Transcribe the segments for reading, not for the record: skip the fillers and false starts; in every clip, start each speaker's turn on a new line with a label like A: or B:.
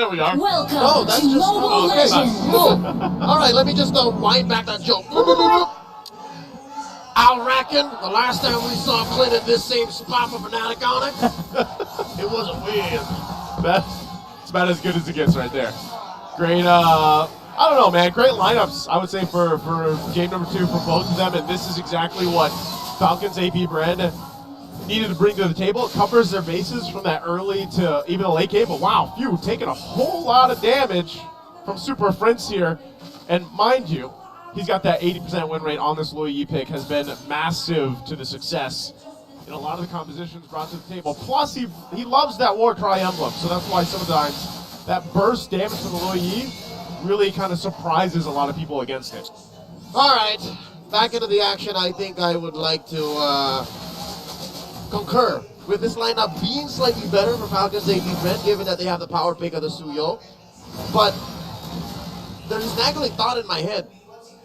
A: there we are.
B: Welcome
C: No, that's
B: to
C: just
B: Mobile
C: okay.
B: Legends.
C: All right, let me just wind back that joke. I reckon the last time we saw Clint in this same spot for Fanatic Onic, it wasn't weird.
A: That's about as good as it gets right there. Great, I don't know, man. Great lineups, I would say, for game number 2 for both of them, and this is exactly what Falcon's Apbren needed to bring to the table. It covers their bases from that early to even the late game, but wow, phew, taking a whole lot of damage from Super Prince here. And mind you, he's got that 80% win rate on this Luo Yi pick, has been massive to the success in a lot of the compositions brought to the table. Plus, he loves that Warcry emblem, so that's why sometimes that burst damage from the Luo Yi really kind of surprises a lot of people against it.
C: All right, back into the action. I think I would like to concur with this lineup being slightly better for Falcon's Apbren, given that they have the power pick of the Suyo. But there's a nagging thought in my head.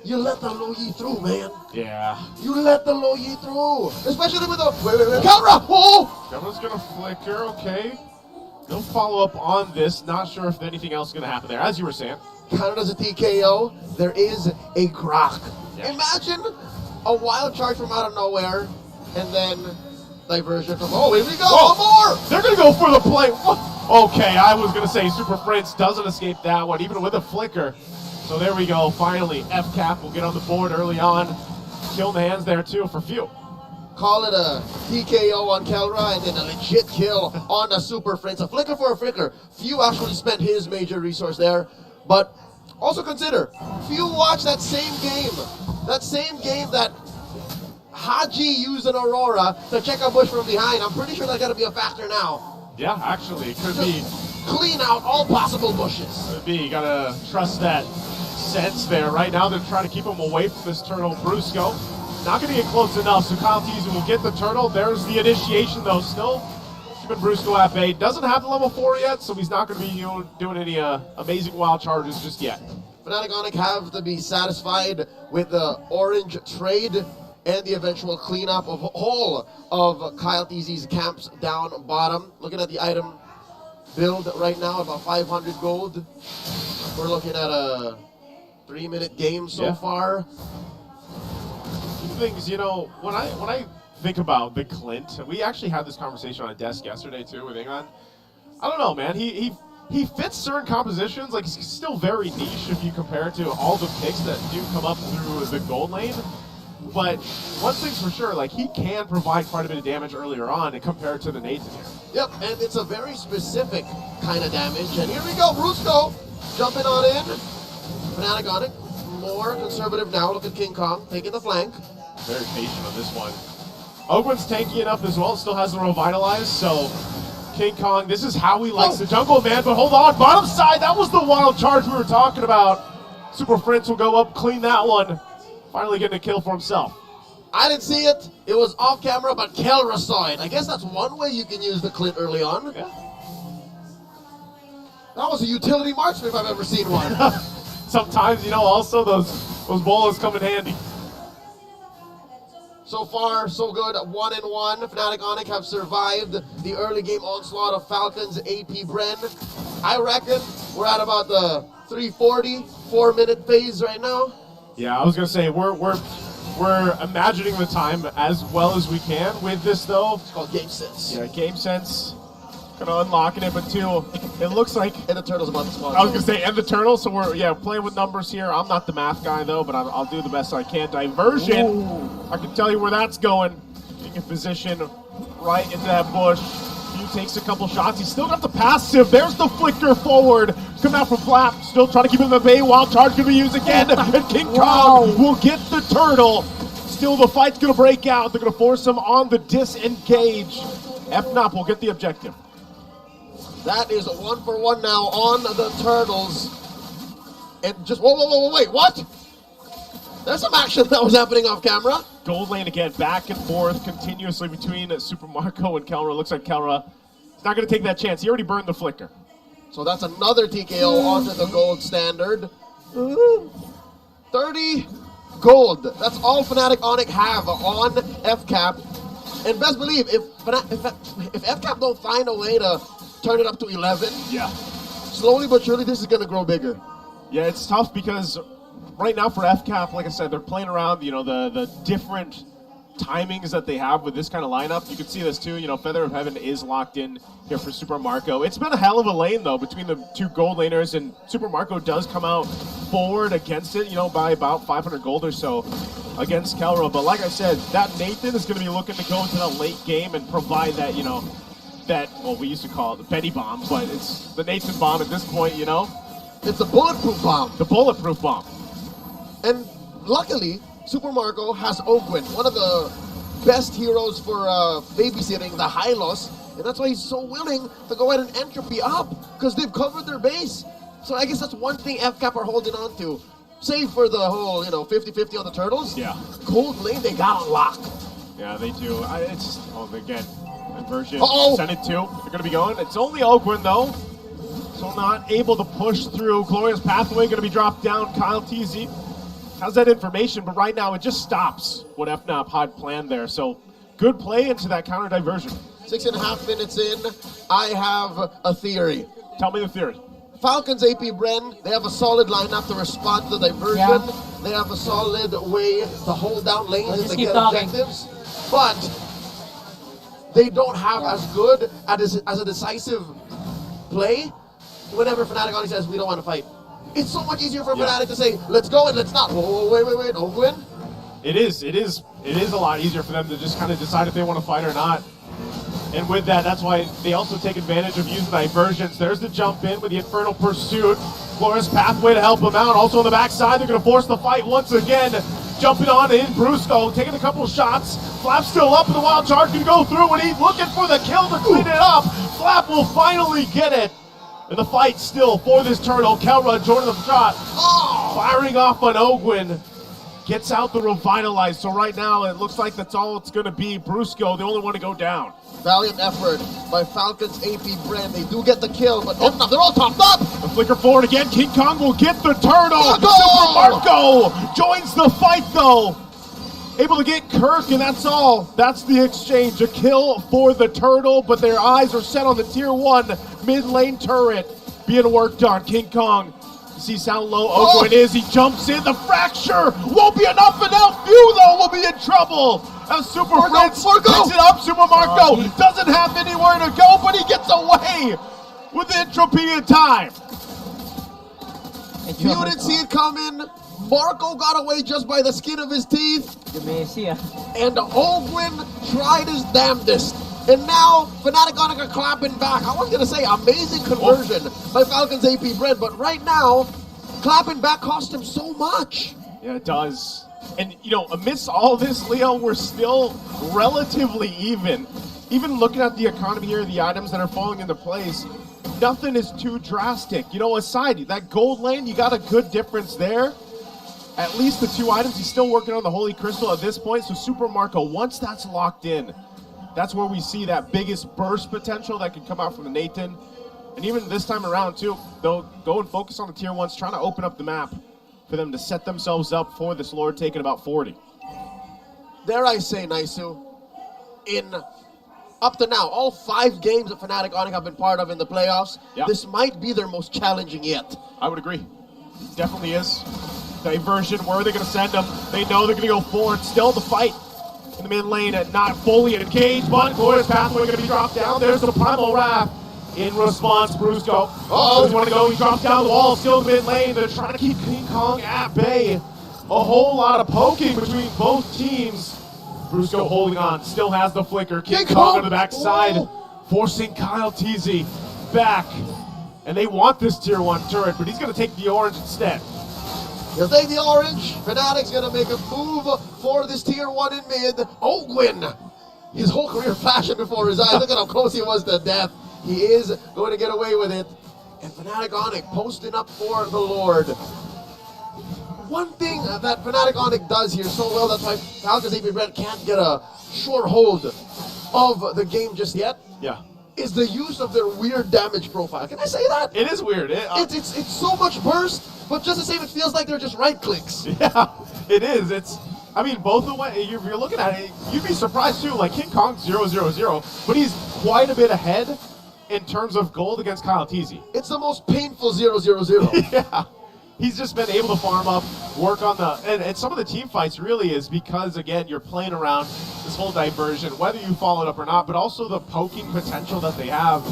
C: You let the Luo Yi through, man.
A: Yeah.
C: You let the Luo Yi through. Especially with the... Wait. Camera! Oh!
A: Camera's going to flicker, okay. No follow-up on this. Not sure if anything else is going to happen there, as you were saying.
C: Counted as a TKO. There is a Grok.
A: Yeah.
C: Imagine a wild charge from out of nowhere, and then diversion from... Oh, here we go! One more!
A: They're going to go for the play. Okay, I was going to say Super Prince doesn't escape that one, even with a flicker. So there we go. Finally, FCAP will get on the board early on. Kill the hands there, too, for few.
C: Call it a TKO on Kelra, and then a legit kill on the Super Prince. A flicker for a flicker. Few actually spent his major resource there. But also consider, Few watched that same game that Haji used in Aurora to check a bush from behind. I'm pretty sure that's got to be a factor now.
A: Yeah, actually, it could
C: Just
A: be.
C: clean out all possible bushes.
A: Could be. You got to trust that sense there. Right now, they're trying to keep him away from this turtle, Brusco. Not going to get close enough, so Kyle Teasy will get the turtle. There's the initiation, though, still. Keeping Brusco at bay. Doesn't have the level 4 yet, so he's not going to be doing any amazing wild charges just yet.
C: Fnatic Onic have to be satisfied with the orange trade and the eventual cleanup of all of Kyle Teasy's camps down bottom. Looking at the item build right now, about 500 gold. We're looking at a 3-minute game so far.
A: Things, you know, when I think about the Clint, we actually had this conversation on a desk yesterday too with Ingon. I don't know, man. He fits certain compositions. Like, he's still very niche if you compare it to all the picks that do come up through the gold lane. But one thing's for sure, like, he can provide quite a bit of damage earlier on and compared to the Nathan here.
C: Yep, and it's a very specific kind of damage. And here we go, Brusco jumping on in. Fnatic Onic, more conservative now. Look at King Kong taking the flank.
A: Very patient on this one. Oakland's tanky enough as well, still has the revitalize, so King Kong, this is how he likes the jungle, man, but hold on, bottom side, that was the wild charge we were talking about. Super Prince will go up, clean that one, finally getting a kill for himself.
C: I didn't see it, it was off camera, but Kelra saw it. I guess that's one way you can use the Clint early on.
A: Yeah.
C: That was a utility marksman if I've ever seen one.
A: Sometimes, you know, also those bolas come in handy.
C: So far, so good. 1-1. Fnatic Onic have survived the early game onslaught of Falcon's Apbren. I reckon we're at about the 3:40, 4-minute phase right now.
A: Yeah, I was gonna say we're imagining the time as well as we can with this though.
C: It's called Game Sense.
A: Yeah, game sense. Gonna unlocking it, but two, it looks like.
C: And the turtle's about to spawn.
A: I was gonna say, and the turtle. So we're playing with numbers here. I'm not the math guy though, but I'll do the best I can. Diversion.
C: Ooh.
A: I can tell you where that's going. Getting in position right into that bush. Few takes a couple shots. He's still got the passive. There's the flicker forward. Coming out from Flap. Still trying to keep him at bay. Wild charge gonna be used again. And King Kong will get the turtle. Still, the fight's gonna break out. They're gonna force him on the disengage. FNOP will get the objective.
C: That is a 1-for-1 now on the turtles. And just, whoa, wait, what? There's some action that was happening off camera.
A: Gold lane again, back and forth continuously between Super Marco and Kelra. Looks like Kelra is not going to take that chance. He already burned the flicker.
C: So that's another TKO onto the gold standard. 30 gold. That's all Fnatic Onic have on FCAP. And best believe, if FCAP don't find a way to turn it up to 11,
A: yeah,
C: slowly but surely this is going to grow bigger.
A: Yeah, it's tough because right now for FCAP, like I said, they're playing around, you know, the different timings that they have with this kind of lineup. You can see this too, you know, Feather of Heaven is locked in here for Super Marco. It's been a hell of a lane though between the two gold laners, and Super Marco does come out forward against it, you know, by about 500 gold or so against Kelro. But like I said, that Nathan is going to be looking to go into the late game and provide that, you know, that, well, we used to call it the Betty bomb, but it's the Nathan bomb at this point, you know?
C: It's a bulletproof bomb.
A: The bulletproof bomb.
C: And luckily, Super Marco has Ogwin, one of the best heroes for babysitting the Hylos, and that's why he's so willing to go ahead and entropy up, because they've covered their base. So I guess that's one thing FCAP are holding on to. Save for the whole, you know, 50-50 on the Turtles.
A: Yeah.
C: Gold lane, they got on lock.
A: Yeah, they do. It's, oh, again, inversion.
C: Uh-oh.
A: Send it to. They're going to be going. It's only Ogwin, though. So not able to push through. Glorious Pathway going to be dropped down. Kyle TZ has that information, but right now it just stops what FNAP had planned there. So good play into that counter diversion.
C: 6.5 minutes in, I have a theory.
A: Tell me the theory.
C: Falcon's Apbren, they have a solid lineup to respond to the diversion.
B: Yeah.
C: They have a solid way to hold down lanes
B: Let's
C: and to
B: just keep
C: get
B: talking.
C: objectives. But they don't have as good as a decisive play whenever Fanatic Onic says we don't want to fight. It's so much easier for Fanatic to say, let's go and let's not. Whoa, wait, Ogwin?
A: It is a lot easier for them to just kind of decide if they want to fight or not. And with that, that's why they also take advantage of using diversions. There's the jump in with the Infernal Pursuit. Glorious Pathway to help them out. Also on the backside, they're going to force the fight once again. Jumping on in, Brusco taking a couple shots. Flap's still up, and the Wild Charge can go through, and he's looking for the kill to clean it up. Flap will finally get it. And the fight still for this turtle. Kelra joining the shot. Oh, firing off on Ogwin. Gets out the Revitalize. So right now it looks like that's all it's going to be. Brusco, the only one to go down.
C: Valiant effort by Falcon's Apbren. They do get the kill, but they're all topped up.
A: The flicker forward again. King Kong will get the turtle.
C: Marco!
A: Super Marco joins the fight though. Able to get Kirk, and that's all. That's the exchange. A kill for the turtle, but their eyes are set on the tier 1 mid lane turret being worked on. King Kong, you see how low Ogwin is. He jumps in. The fracture won't be enough, and now Few, though, will be in trouble. As Super Fritz picks it up. Super Marco doesn't have anywhere to go, but he gets away with entropy in time.
C: Few didn't see it coming. Marco got away just by the skin of his teeth. And Ogwin tried his damnedest. And now, Fanatic Onic are clapping back. I was going to say, amazing conversion by Falcon's Apbren, but right now, clapping back cost him so much.
A: Yeah, it does. And, you know, amidst all this, Leo, we're still relatively even. Even looking at the economy here, the items that are falling into place, nothing is too drastic. You know, aside, that gold lane, you got a good difference there. At least the 2 items, he's still working on the Holy Crystal at this point, so Super Marco, once that's locked in, that's where we see that biggest burst potential that could come out from the Nathan. And even this time around, too, they'll go and focus on the tier 1s, trying to open up the map for them to set themselves up for this Lord taking about 40.
C: Dare I say, Naisu, in up to now, all 5 games that Fanatic Onic have been part of in the playoffs, this might be their most challenging yet.
A: I would agree. It definitely is. Diversion, where are they going to send them? They know they're going to go forward. Still the fight in the mid lane and not fully engaged, but Glorious Pathway going to be dropped down. There's the Primal Wrath. In response, Brusco doesn't want to go. He drops down the wall, still in the mid lane. They're trying to keep King Kong at bay. A whole lot of poking between both teams. Brusco holding on, still has the flicker. King Kong on the backside, forcing Kyle TZ back. And they want this tier 1 turret, but he's going to take the orange instead.
C: He'll take the orange. Fanatic's going to make a move for this tier 1 in mid. Ogwin, his whole career flashing before his eyes. Look at how close he was to death. He is going to get away with it. And Fanatic Onic posting up for the Lord. One thing that Fanatic Onic does here so well, that's why Falcon's Apbren can't get a sure hold of the game just yet, is the use of their weird damage profile. Can I say that?
A: It is weird.
C: It's so much burst, but just the same, it feels like they're just right clicks.
A: Yeah, it is. I mean, both the way you're looking at it, you'd be surprised too. Like King Kong's 0-0-0, but he's quite a bit ahead in terms of gold against Kyle Teasy.
C: It's the most painful 0-0-0.
A: Yeah. He's just been able to farm up, work on the, and some of the team fights really is because, again, you're playing around this whole diversion, whether you follow it up or not, but also the poking potential that they have.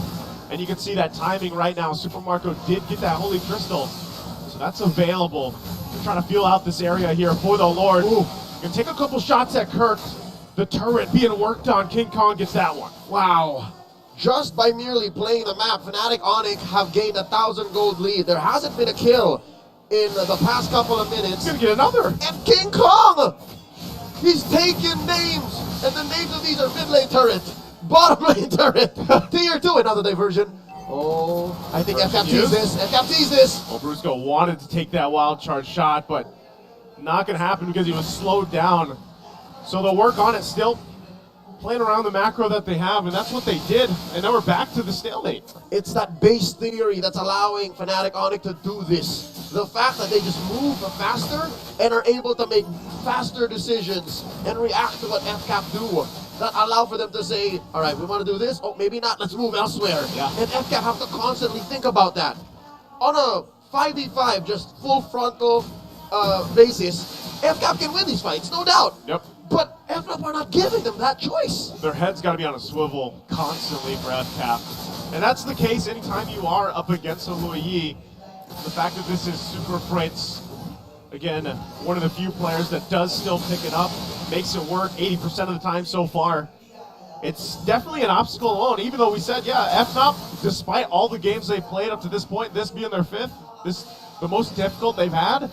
A: And you can see that timing right now. Super Marco did get that Holy Crystal, so that's available. They're trying to feel out this area here for the Lord. Ooh, gonna take a couple shots at Kirk. The turret being worked on. King Kong gets that one.
C: Wow. Just by merely playing the map, Fanatic Onic have gained 1,000 gold lead. There hasn't been a kill in the past couple of minutes.
A: He's gonna get another.
C: And King Kong! He's taking names, and the names of these are mid lane turret, bottom lane turret, tier 2, another diversion. Oh, I think FCAP teased this. FCAP teased this.
A: Well, Brusco wanted to take that wild charge shot, but not gonna happen because he was slowed down. So they'll work on it still, playing around the macro that they have, and that's what they did. And now we're back to the stalemate.
C: It's that base theory that's allowing Fanatic Onic to do this. The fact that they just move faster and are able to make faster decisions and react to what FCAP do, that allow for them to say, all right, we want to do this, oh, maybe not, let's move elsewhere.
A: Yeah.
C: And FCAP have to constantly think about that. On a 5v5, just full frontal basis, FCAP can win these fights, no doubt.
A: Yep.
C: But FCAP are not giving them that choice.
A: Their head's got to be on a swivel constantly for FCAP. And that's the case anytime you are up against a Louis Yi. The fact that this is Super Fritz, again, one of the few players that does still pick it up, makes it work 80% of the time so far. It's definitely an obstacle alone, even though we said, yeah, FNOP, despite all the games they've played up to this point, this being their 5th, this the most difficult they've had.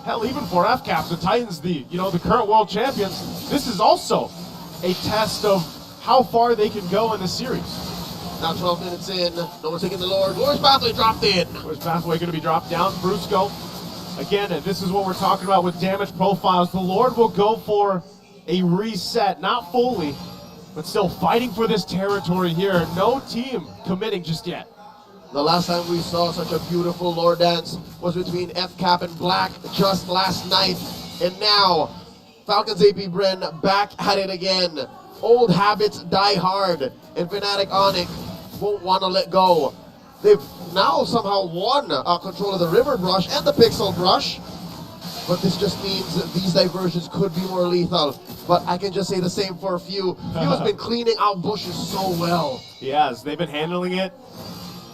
A: Hell, even for FCAP, the Titans, the current world champions, this is also a test of how far they can go in this series.
C: Now 12 minutes in, no one's taking the Lord. Lord's Pathway dropped in.
A: Lord's Pathway going to be dropped down. Brusco, again, this is what we're talking about with damage profiles. The Lord will go for a reset, not fully, but still fighting for this territory here. No team committing just yet.
C: The last time we saw such a beautiful Lord dance was between FCAP and Black just last night. And now, Falcon's Apbren back at it again. Old habits die hard, and Fanatic Onic won't want to let go. They've now somehow won control of the River Brush and the Pixel Brush, but this just means that these diversions could be more lethal. But I can just say the same for a few. Few has been cleaning out bushes so well.
A: He has. They've been handling it.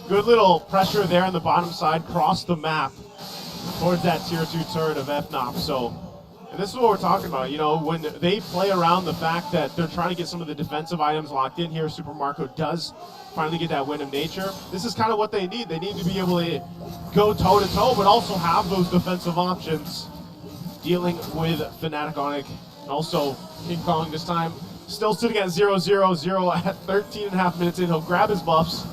A: Good little pressure there on the bottom side, cross the map towards that tier 2 turret of FNOP. So, and this is what we're talking about, when they play around the fact that they're trying to get some of the defensive items locked in here, Super Marco does finally get that win of nature. This is kind of what they need. They need to be able to go toe-to-toe, but also have those defensive options dealing with Fanatic Onic. And also, King Kong this time still sitting at 0-0-0 at 13.5 minutes in. He'll grab his buffs,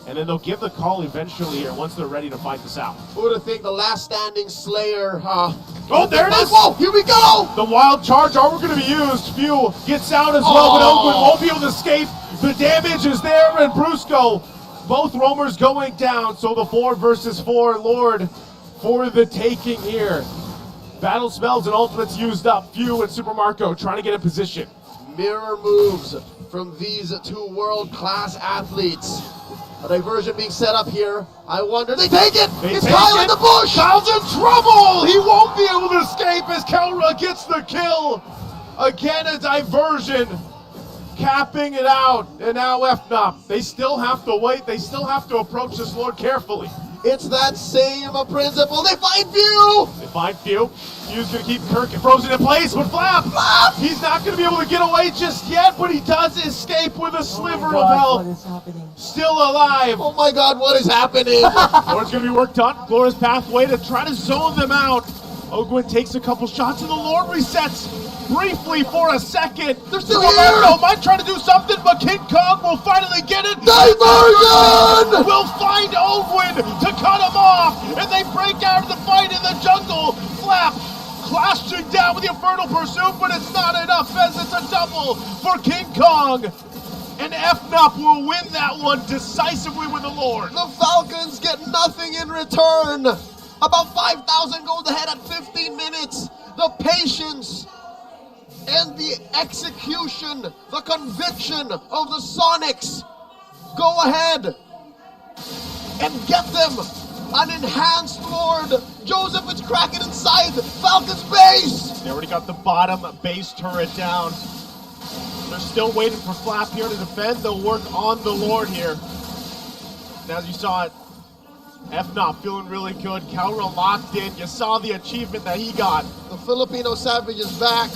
A: and then they'll give the call eventually here once they're ready to fight this out.
C: Who would have think the last standing Slayer,
A: Oh, there it is!
C: Whoa, here we go!
A: The wild charge are going to be used. Few gets out as well, but Oakwood won't be able to escape. The damage is there, and Brusco, both roamers going down. So the 4 versus 4 Lord for the taking here. Battle spells and ultimates used up. Few and Super Marco trying to get in position.
C: Mirror moves from these two world-class athletes. A diversion being set up here. I wonder, they take it! It's Kyle in the bush!
A: Kyle's in trouble! He won't be able to escape as Kelra gets the kill. Again, a diversion. Capping it out. And now FNOP. They still have to wait. They still have to approach this Lord carefully.
C: It's that same principle. They find Few!
A: They find Few. Few's going to keep Kirk frozen in place, but Flap! He's not going to be able to get away just yet, but he does escape with a sliver of health.
B: What is happening?
A: Still alive.
C: Oh my God, what is happening?
A: Lord's going to be worked on. Glorious Pathway to try to zone them out. Ogwin takes a couple shots, and the Lord resets briefly for a second.
C: They're still
A: Roberto might try to do something, but King Kong will finally get it.
C: Diversion!
A: Will find Ogwin to cut him off, and they break out of the fight in the jungle. Flap clashing down with the Infernal Pursuit, but it's not enough as it's a double for King Kong. And FNOP will win that one decisively with the Lord.
C: The Falcons get nothing in return. About 5,000 gold ahead at 15 minutes. The patience and the execution, the conviction of the Sonics go ahead and get them an enhanced Lord. Joseph is cracking inside Falcon's base.
A: They already got the bottom base turret down. They're still waiting for Flap here to defend. They'll work on the Lord here. And as you saw it, F-Not feeling really good. Calra locked in. You saw the achievement that he got.
C: The Filipino Savage is back.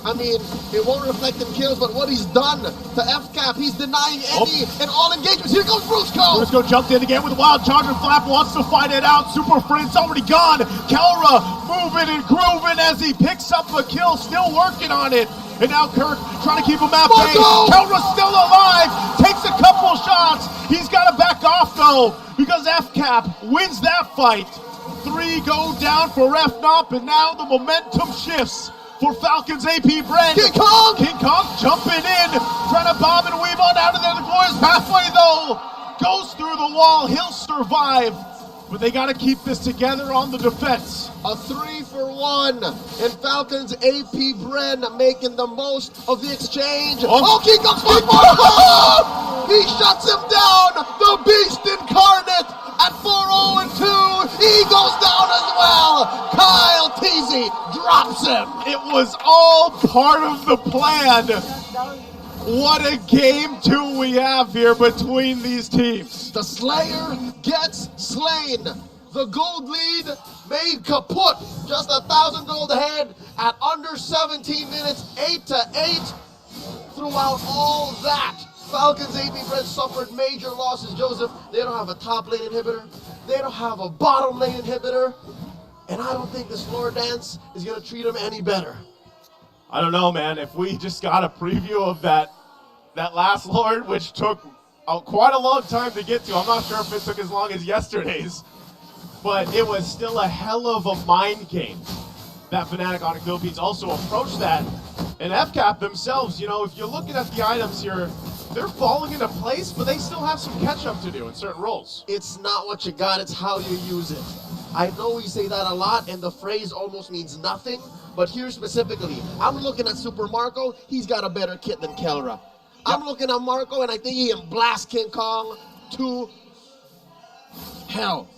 C: I mean, it won't reflect in kills, but what he's done to FCAP, he's denying any and all engagements. Here goes Brusco!
A: Brusco jumped in again with a wild charge, and Flap wants to fight it out. Super Friend's already gone. Calra moving and grooving as he picks up the kill, still working on it. And now Kirk trying to keep him at bay. Calra's still alive, takes a couple shots. He's got to back off though, because FCAP wins that fight. 3 go down for F-Nop, and now the momentum shifts for Falcon's Apbren. King Kong jumping in, trying to bob and weave on out of there. The Glorious halfway though, goes through the wall. He'll survive, but they got to keep this together on the defense.
C: A 3-for-1, and Falcon's Apbren making the most of the exchange. Oh, King Kong's he shuts him down. The Beast Incarnate at 4-0-2. He goes down as well. Kyle Teasy drops him.
A: It was all part of the plan. What a game 2 we have here between these teams.
C: The Slayer gets slain. The gold lead made kaput. Just 1,000 gold ahead at under 17 minutes, 8-8. Throughout all that, Falcon's Apbren suffered major losses. Joseph, they don't have a top lane inhibitor. They don't have a bottom lane inhibitor. And I don't think this Lord Dance is going to treat them any better.
A: I don't know, man. If we just got a preview of that last Lord, which took quite a long time to get to. I'm not sure if it took as long as yesterday's, but it was still a hell of a mind game that Fanatic Onic Philippines also approached that. And FCAP themselves, you know, if you're looking at the items here, they're falling into place, but they still have some catch-up to do in certain roles.
C: It's not what you got, it's how you use it. I know we say that a lot, and the phrase almost means nothing, but here specifically, I'm looking at Super Marco, he's got a better kit than Kelra. I'm looking at Marco, and I think he can blast King Kong to hell.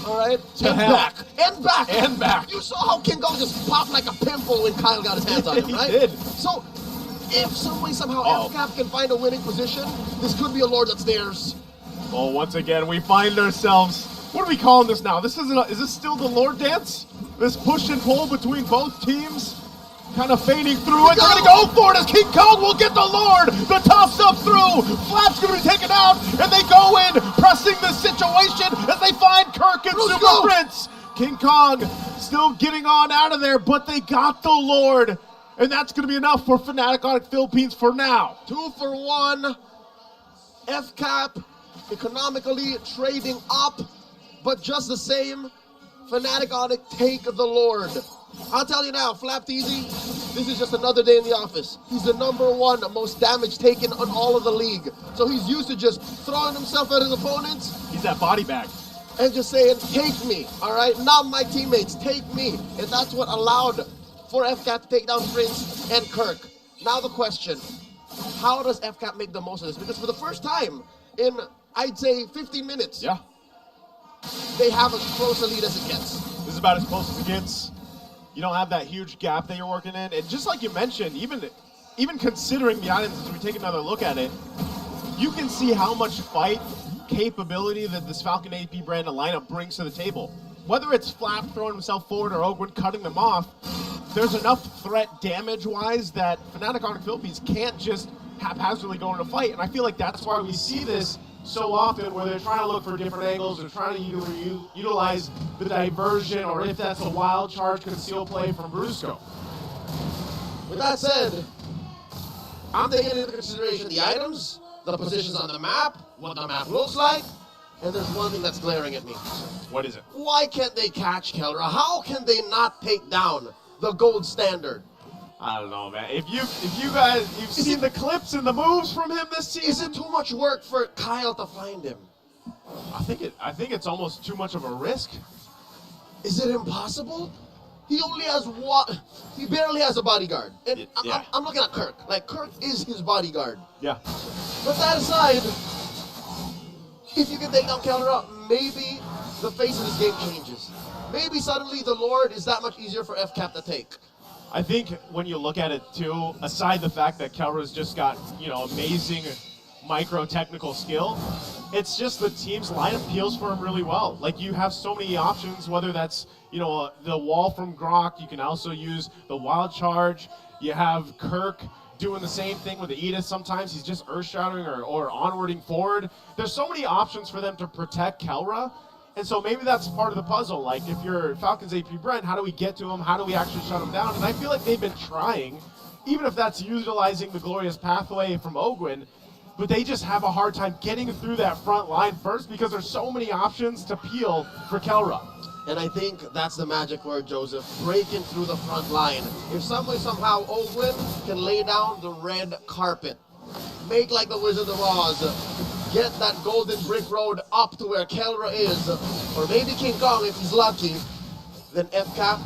C: All right?
A: To hell.
C: Back. And back.
A: And back.
C: You saw how King Kong just popped like a pimple when Kyle got his hands on him, right?
A: He did.
C: So, if some way, somehow, FCAP can find a winning position, this could be a Lord upstairs.
A: Well, once again, we find ourselves, what are we calling this now? Is this still the Lord Dance? This push and pull between both teams? Kind of fading through it. They're going to go for it as King Kong will get the Lord. The toss up through. Flap's going to be taken out, and they go in, pressing the situation as they find Kirk and Super Prince. King Kong still getting on out of there, but they got the Lord. And that's going to be enough for Fanatic Onic Philippines for now.
C: 2-for-1. FCAP economically trading up, but just the same, Fanatic Onic take the Lord. I'll tell you now, Flap Teasy, this is just another day in the office. He's the #1 most damage taken on all of the league. So he's used to just throwing himself at his opponents.
A: He's that body bag.
C: And just saying, take me, all right? Not my teammates, take me. And that's what allowed for FCAP to take down Prince and Kirk. Now the question, how does FCAP make the most of this? Because for the first time in, I'd say, 15 minutes, they have as close a lead as it gets.
A: This is about as close as it gets. You don't have that huge gap that you're working in. And just like you mentioned, even considering the items, as we take another look at it, you can see how much fight capability that this Falcon Apbren lineup brings to the table. Whether it's Flap throwing himself forward or Ogwin cutting them off, there's enough threat damage-wise that Fanatic Onic Philippines can't just haphazardly go into a fight. And I feel like that's why we see this so often, where they're trying to look for different angles, they're trying to utilize the diversion, or if that's a wild charge, conceal play from Brusco.
C: With that said, I'm taking into consideration the items, the positions on the map, what the map looks like, and there's one thing that's glaring at me.
A: What is it? Why
C: can't they catch Kelra? How can they not take down the gold standard?
A: I don't know, man. If you guys, you've seen the clips and the moves from him this season.
C: Is it too much work for Kyle to find him?
A: I think it's almost too much of a risk.
C: Is it impossible? He only has one. He barely has a bodyguard. And I'm looking at Kirk. Like, Kirk is his bodyguard.
A: Yeah.
C: But that aside, if you can take down Kelra, maybe the face of this game changes. Maybe suddenly the Lord is that much easier for FCAP to take.
A: I think when you look at it too, aside the fact that Kelra's just got, amazing micro technical skill, it's just the team's lineup peels for him really well. Like, you have so many options, whether that's, the wall from Grok, you can also use the wild charge. You have Kirk doing the same thing with the Edith sometimes. He's just earth-shattering or onwarding forward. There's so many options for them to protect Kelra. And so maybe that's part of the puzzle. Like, if you're Falcon's Apbren, how do we get to him? How do we actually shut him down? And I feel like they've been trying, even if that's utilizing the glorious pathway from Ogwin, but they just have a hard time getting through that front line first because there's so many options to peel for Kelra.
C: And I think that's the magic word, Joseph. Breaking through the front line. If some way, somehow, Ogwin can lay down the red carpet, make like the Wizard of Oz, get that golden brick road up to where Kelra is, or maybe King Kong if he's lucky, then FCAP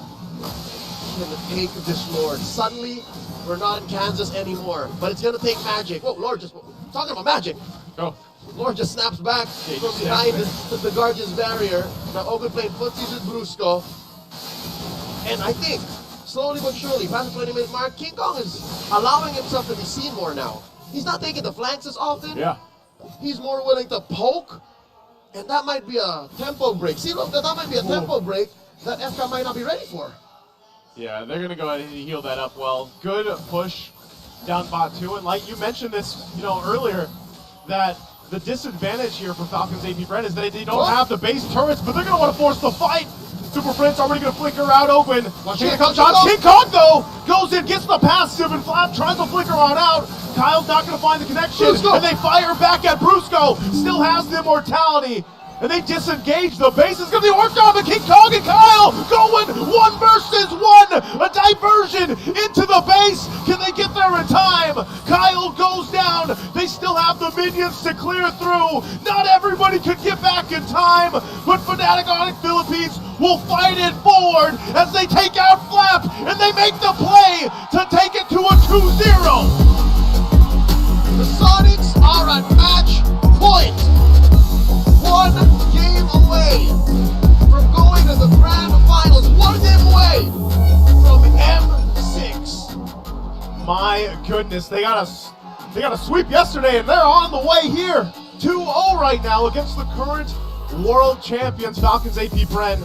C: can take this Lord. Suddenly, we're not in Kansas anymore, but it's going to take magic. Whoa, Lord, just talking about magic.
A: Oh.
C: Lord just snaps back from behind the Guardian's barrier. Now Ogwin playing footsies with Brusco. And I think, slowly but surely, past the 20-minute mark, King Kong is allowing himself to be seen more now. He's not taking the flanks as often.
A: Yeah.
C: He's more willing to poke. And that might be a tempo break. See, look, that might be a tempo break that FCAP might not be ready for.
A: Yeah, they're going to go ahead and heal that up well. Good push down bot 2. And like you mentioned this, earlier, that the disadvantage here for Falcon's Apbren is that they don't have the base turrets, but they're going to want to force the fight. Super Friend's already going to flicker out Ogwin. King Kong, though, goes in, gets the passive, and Flap tries to flicker on out. Kyle's not going to find the connection, and they fire back at Brusco. Still has the immortality, and they disengage. The base is going to be worked on, but King Kong and Kyle going 1 versus 1. A diversion into the base. Can they get there in time? Kyle goes down. They still have the minions to clear through. Not everybody could get back in time, but Fanatic Onic Philippines will fight it forward as they take out Flap, and they make the play to take it to a 2-0.
C: The Sonics are at match point. 1 game away from going to the grand finals. 1 game away from M6.
A: My goodness, they got a sweep yesterday, and they're on the way here. 2-0 right now against the current world champions, Falcons Apbren.